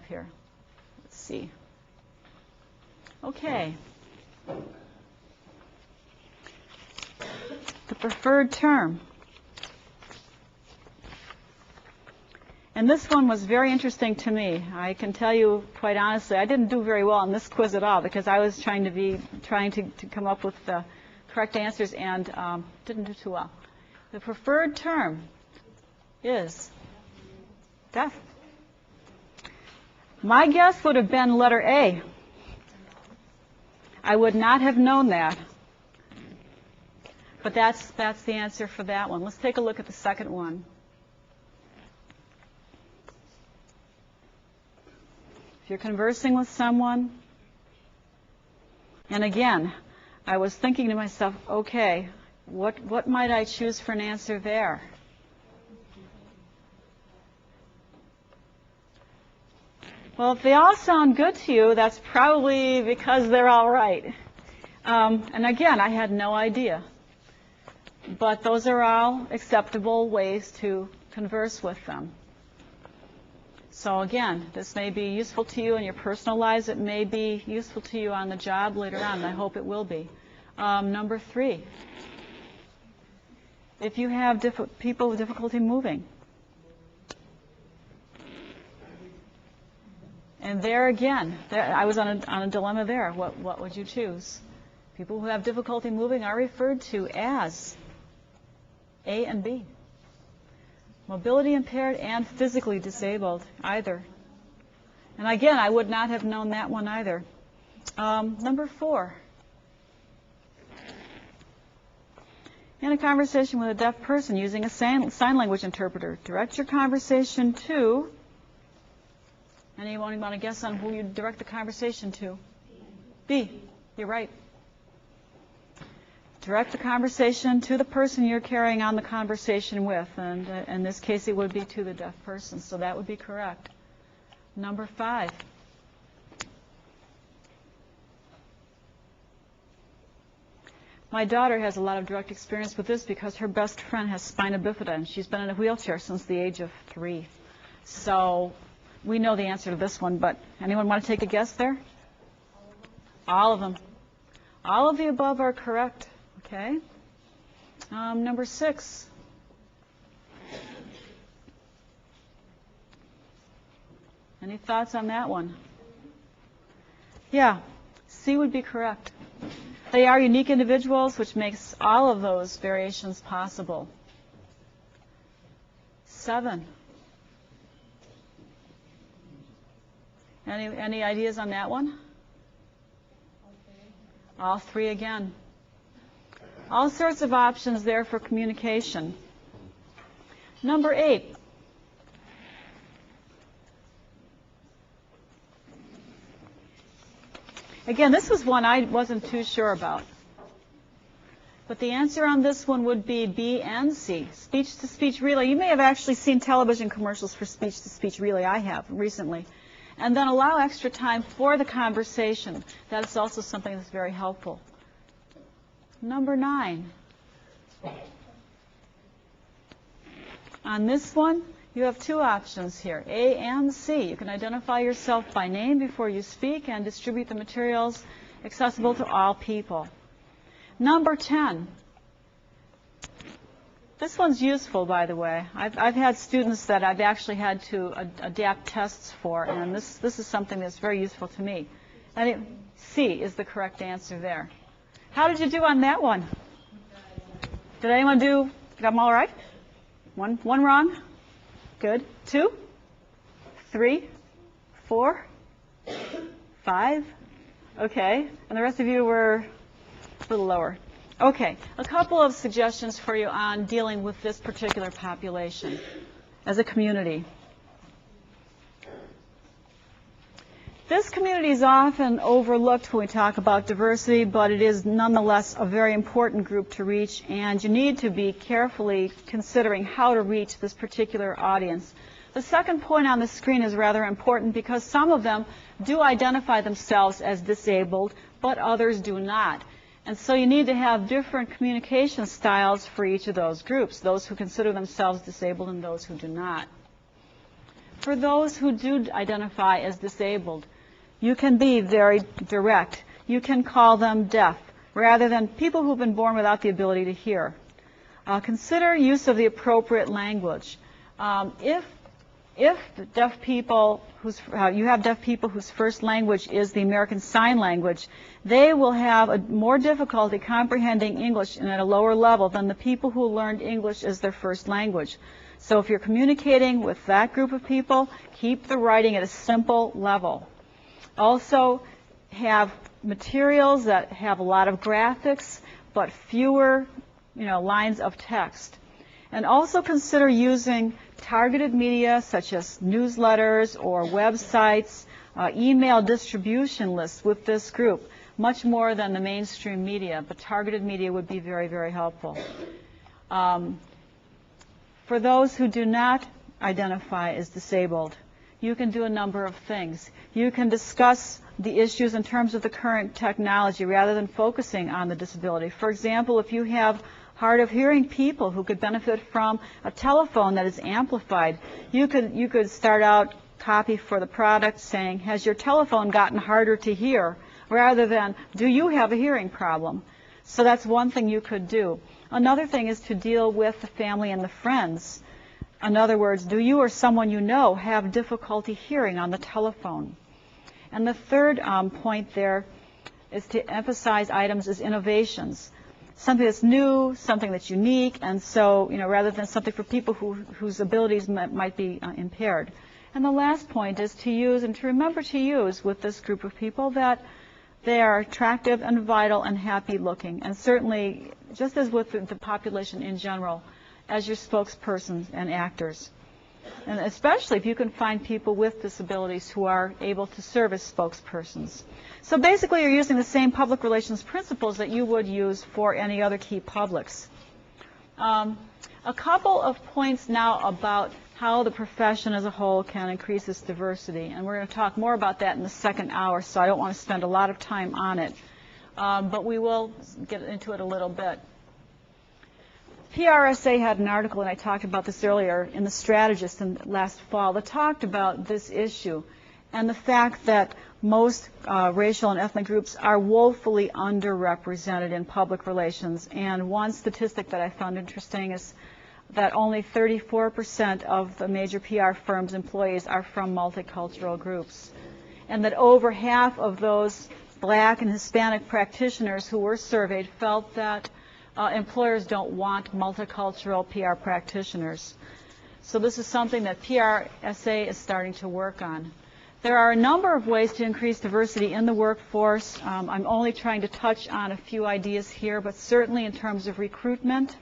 here? Let's see. Okay. The preferred term. And this one was very interesting to me. I can tell you quite honestly, I didn't do very well on this quiz at all because I was trying to come up with the correct answers and didn't do too well. The preferred term is deaf. My guess would have been letter A. I would not have known that. But that's the answer for that one. Let's take a look at the second one. If you're conversing with someone, and again, I was thinking to myself, okay, what might I choose for an answer there? Well, if they all sound good to you, that's probably because they're all right. And again, I had no idea. But those are all acceptable ways to converse with them. So again, this may be useful to you in your personal lives. It may be useful to you on the job later on. I hope it will be. Number 3. If you have people with difficulty moving. And there again, I was on a dilemma there. What would you choose? People who have difficulty moving are referred to as A and B. Mobility impaired and physically disabled, either. And again, I would not have known that one either. Number 4. In a conversation with a deaf person using a sign language interpreter, direct your conversation to... Anyone want to guess on who you direct the conversation to? B. You're right. Direct the conversation to the person you're carrying on the conversation with. And in this case, it would be to the deaf person. So that would be correct. Number 5. My daughter has a lot of direct experience with this because her best friend has spina bifida, and she's been in a wheelchair since the age of 3. So we know the answer to this one, but anyone want to take a guess there? All of them. All of the above are correct. Okay. Number 6. Any thoughts on that one? Yeah, C would be correct. They are unique individuals, which makes all of those variations possible. 7. Any ideas on that one? All 3 again. All sorts of options there for communication. Number 8. Again, this was one I wasn't too sure about. But the answer on this one would be B and C, speech-to-speech relay. You may have actually seen television commercials for speech-to-speech relay. I have recently. And then allow extra time for the conversation. That's also something that's very helpful. Number 9. On this one, you have 2 options here, A and C. You can identify yourself by name before you speak and distribute the materials accessible to all people. Number 10. This one's useful, by the way. I've had students that I've actually had to adapt tests for, and this is something that's very useful to me. And C is the correct answer there. How did you do on that one? Did anyone got them all right? One wrong? Good. 2? 3? 4? 5? Okay. And the rest of you were a little lower. Okay. A couple of suggestions for you on dealing with this particular population as a community. This community is often overlooked when we talk about diversity, but it is nonetheless a very important group to reach, and you need to be carefully considering how to reach this particular audience. The second point on the screen is rather important because some of them do identify themselves as disabled, but others do not. And so you need to have different communication styles for each of those groups, those who consider themselves disabled and those who do not. For those who do identify as disabled, you can be very direct. You can call them deaf rather than people who've been born without the ability to hear. Consider use of the appropriate language. If deaf people you have deaf people whose first language is the American Sign Language, they will have a more difficulty comprehending English and at a lower level than the people who learned English as their first language. So if you're communicating with that group of people, keep the writing at a simple level. Also have materials that have a lot of graphics but fewer lines of text. And also consider using targeted media such as newsletters or websites, email distribution lists with this group, much more than the mainstream media, but targeted media would be very, very helpful. For those who do not identify as disabled, you can do a number of things. You can discuss the issues in terms of the current technology rather than focusing on the disability. For example, if you have hard of hearing people who could benefit from a telephone that is amplified, you could start out copy for the product saying, has your telephone gotten harder to hear, rather than, do you have a hearing problem? So that's one thing you could do. Another thing is to deal with the family and the friends. In other words, do you or someone you know have difficulty hearing on the telephone? And the third point there is to emphasize items as innovations. Something that's new, something that's unique, and so, rather than something for people whose abilities might be impaired. And the last point is to use and to remember to use with this group of people that they are attractive and vital and happy looking, and certainly, just as with the population in general, as your spokespersons and actors. And especially if you can find people with disabilities who are able to serve as spokespersons. So basically you're using the same public relations principles that you would use for any other key publics. A couple of points now about how the profession as a whole can increase its diversity. And we're going to talk more about that in the second hour, so I don't want to spend a lot of time on it. But we will get into it a little bit. PRSA had an article, and I talked about this earlier, in The Strategist last fall, that talked about this issue and the fact that most racial and ethnic groups are woefully underrepresented in public relations. And one statistic that I found interesting is that only 34% of the major PR firms' employees are from multicultural groups, and that over half of those Black and Hispanic practitioners who were surveyed felt that employers don't want multicultural PR practitioners. So this is something that PRSA is starting to work on. There are a number of ways to increase diversity in the workforce. I'm only trying to touch on a few ideas here, but certainly in terms of recruitment